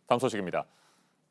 다음 소식입니다.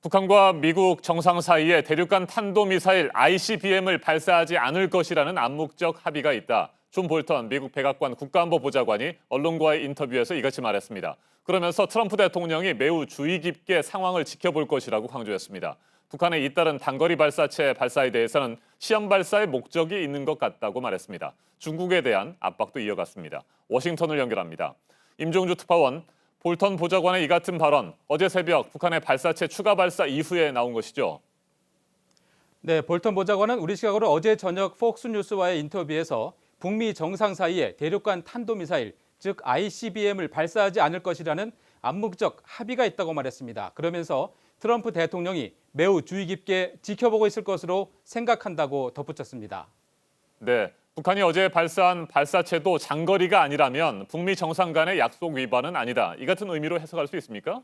북한과 미국 정상 사이에 대륙간 탄도미사일 ICBM을 발사하지 않을 것이라는 암묵적 합의가 있다. 존 볼턴 미국 백악관 국가안보보좌관이 언론과의 인터뷰에서 이같이 말했습니다. 그러면서 트럼프 대통령이 매우 주의 깊게 상황을 지켜볼 것이라고 강조했습니다. 북한의 잇따른 단거리 발사체 발사에 대해서는 시험 발사의 목적이 있는 것 같다고 말했습니다. 중국에 대한 압박도 이어갔습니다. 워싱턴을 연결합니다. 임종주 특파원, 볼턴 보좌관의 이 같은 발언, 어제 새벽 북한의 발사체 추가 발사 이후에 나온 것이죠? 네, 볼턴 보좌관은 우리 시각으로 어제 저녁 폭스뉴스와의 인터뷰에서 북미 정상 사이에 대륙간 탄도미사일, 즉 ICBM을 발사하지 않을 것이라는 암묵적 합의가 있다고 말했습니다. 그러면서 트럼프 대통령이 매우 주의 깊게 지켜보고 있을 것으로 생각한다고 덧붙였습니다. 네, 북한이 어제 발사한 발사체도 장거리가 아니라면 북미 정상 간의 약속 위반은 아니다. 이 같은 의미로 해석할 수 있습니까?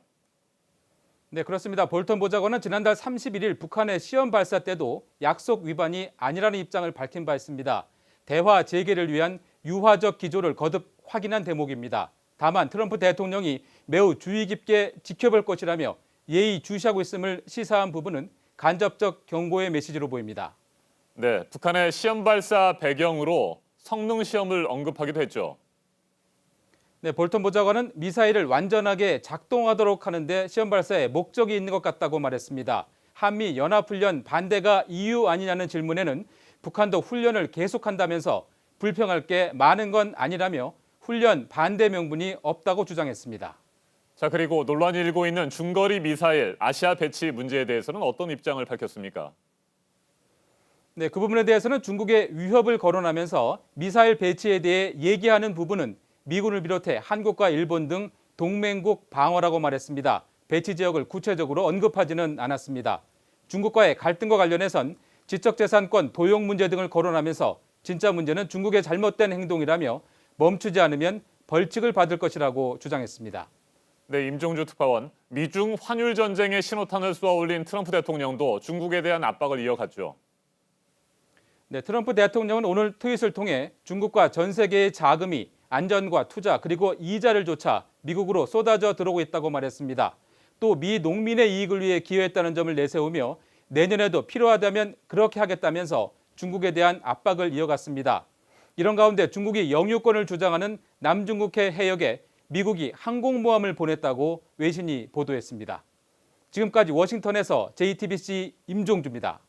네, 그렇습니다. 볼턴 보좌관은 지난달 31일 북한의 시험 발사 때도 약속 위반이 아니라는 입장을 밝힌 바 있습니다. 대화 재개를 위한 유화적 기조를 거듭 확인한 대목입니다. 다만 트럼프 대통령이 매우 주의 깊게 지켜볼 것이라며 예의주시하고 있음을 시사한 부분은 간접적 경고의 메시지로 보입니다. 네, 북한의 시험 발사 배경으로 성능 시험을 언급하기도 했죠. 네, 볼턴 보좌관은 미사일을 완전하게 작동하도록 하는데 시험 발사에 목적이 있는 것 같다고 말했습니다. 한미 연합훈련 반대가 이유 아니냐는 질문에는 북한도 훈련을 계속한다면서 불평할 게 많은 건 아니라며 훈련 반대 명분이 없다고 주장했습니다. 자, 그리고 논란이 일고 있는 중거리 미사일 아시아 배치 문제에 대해서는 어떤 입장을 밝혔습니까? 네, 그 부분에 대해서는 중국에 위협을 거론하면서 미사일 배치에 대해 얘기하는 부분은 미군을 비롯해 한국과 일본 등 동맹국 방어라고 말했습니다. 배치 지역을 구체적으로 언급하지는 않았습니다. 중국과의 갈등과 관련해선 지적재산권 도용 문제 등을 거론하면서 진짜 문제는 중국의 잘못된 행동이라며 멈추지 않으면 벌칙을 받을 것이라고 주장했습니다. 네, 임종주 특파원, 미중 환율 전쟁의 신호탄을 쏘아 올린 트럼프 대통령도 중국에 대한 압박을 이어갔죠. 네, 트럼프 대통령은 오늘 트윗을 통해 중국과 전 세계의 자금이 안전과 투자 그리고 이자를 좇아 미국으로 쏟아져 들어오고 있다고 말했습니다. 또 미 농민의 이익을 위해 기여했다는 점을 내세우며 내년에도 필요하다면 그렇게 하겠다면서 중국에 대한 압박을 이어갔습니다. 이런 가운데 중국이 영유권을 주장하는 남중국해 해역에 미국이 항공모함을 보냈다고 외신이 보도했습니다. 지금까지 워싱턴에서 JTBC 임종주입니다.